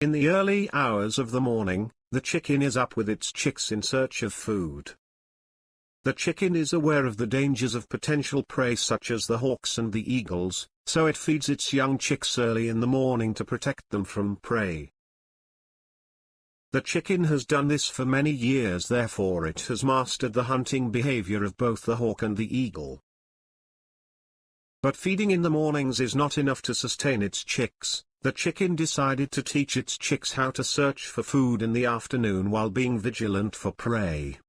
In the early hours of the morning, the chicken is up with its chicks in search of food. The chicken is aware of the dangers of potential prey such as the hawks and the eagles, so it feeds its young chicks early in the morning to protect them from prey. The chicken has done this for many years, therefore it has mastered the hunting behavior of both the hawk and the eagle. But feeding in the mornings is not enough to sustain its chicks. The chicken decided to teach its chicks how to search for food in the afternoon while being vigilant for prey.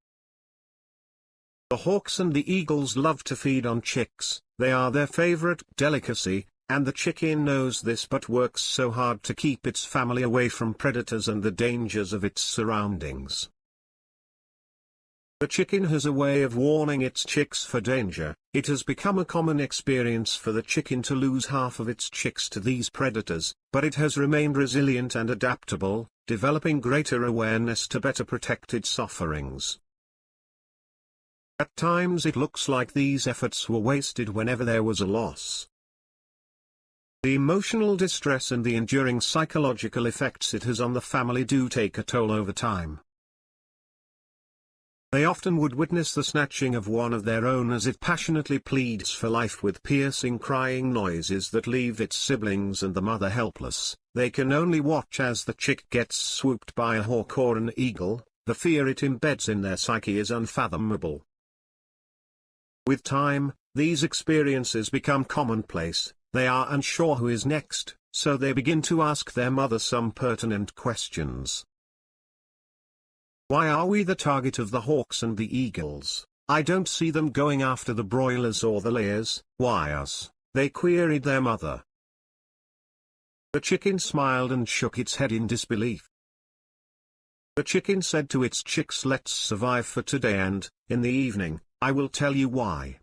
The hawks and the eagles love to feed on chicks, they are their favorite delicacy, and the chicken knows this but works so hard to keep its family away from predators and the dangers of its surroundings. The chicken has a way of warning its chicks for danger. It has become a common experience for the chicken to lose half of its chicks to these predators, but it has remained resilient and adaptable, developing greater awareness to better protect its offerings. At times it looks like these efforts were wasted whenever there was a loss. The emotional distress and the enduring psychological effects it has on the family do take a toll over time. They often would witness the snatching of one of their own as it passionately pleads for life with piercing crying noises that leave its siblings and the mother helpless. They can only watch as the chick gets swooped by a hawk or an eagle. The fear it embeds in their psyche is unfathomable. With time, these experiences become commonplace. They are unsure who is next, so they begin to ask their mother some pertinent questions. Why are we the target of the hawks and the eagles? I don't see them going after the broilers or the layers. Why us? They queried their mother. The chicken smiled and shook its head in disbelief. The chicken said to its chicks, let's survive for today and, in the evening, I will tell you why.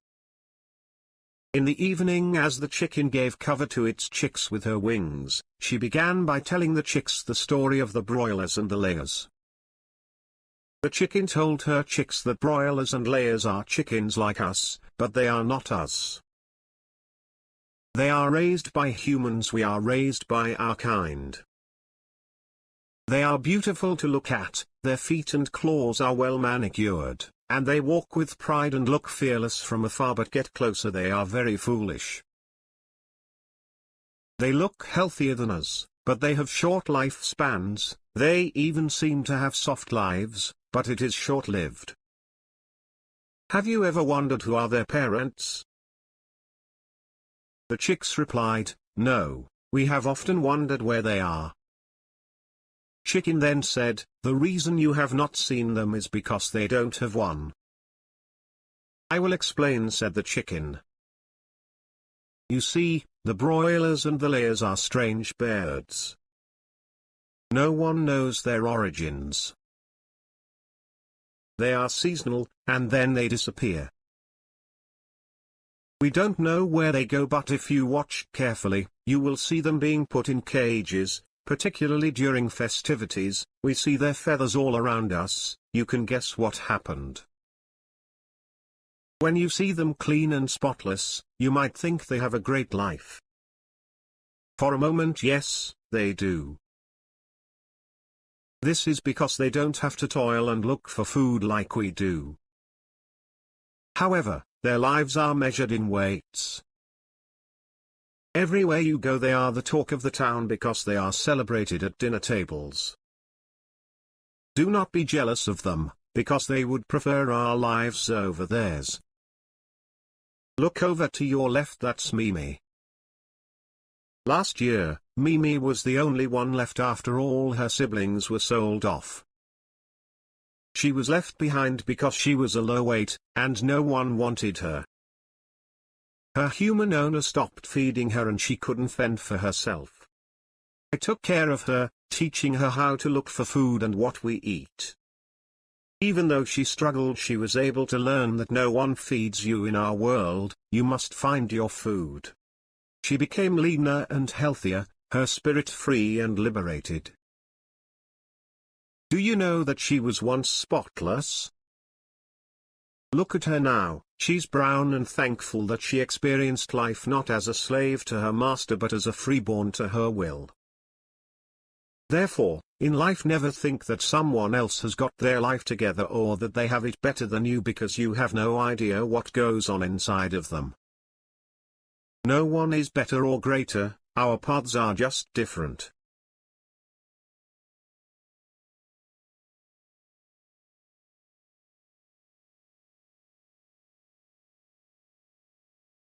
In the evening, as the chicken gave cover to its chicks with her wings, she began by telling the chicks the story of the broilers and the layers. The chicken told her chicks that broilers and layers are chickens like us, but they are not us. They are raised by humans, we are raised by our kind. They are beautiful to look at, their feet and claws are well manicured, and they walk with pride and look fearless from afar, but get closer they are very foolish. They look healthier than us, but they have short lifespans. They even seem to have soft lives, but it is short-lived. Have you ever wondered who are their parents? The chicks replied, no, we have often wondered where they are. Chicken then said, the reason you have not seen them is because they don't have one. I will explain, said the chicken. You see, the broilers and the layers are strange birds. No one knows their origins. They are seasonal, and then they disappear. We don't know where they go, but if you watch carefully, you will see them being put in cages, particularly during festivities. We see their feathers all around us. You can guess what happened. When you see them clean and spotless, you might think they have a great life. For a moment, yes, they do. This is because they don't have to toil and look for food like we do. However, their lives are measured in weights. Everywhere you go, they are the talk of the town because they are celebrated at dinner tables. Do not be jealous of them, because they would prefer our lives over theirs. Look over to your left, that's Mimi. Last year, Mimi was the only one left after all her siblings were sold off. She was left behind because she was a low weight, and no one wanted her. Her human owner stopped feeding her and she couldn't fend for herself. I took care of her, teaching her how to look for food and what we eat. Even though she struggled, she was able to learn that no one feeds you in our world, you must find your food. She became leaner and healthier, her spirit free and liberated. Do you know that she was once spotless? Look at her now, she's brown and thankful that she experienced life not as a slave to her master but as a freeborn to her will. Therefore, in life never think that someone else has got their life together or that they have it better than you, because you have no idea what goes on inside of them. No one is better or greater, our paths are just different.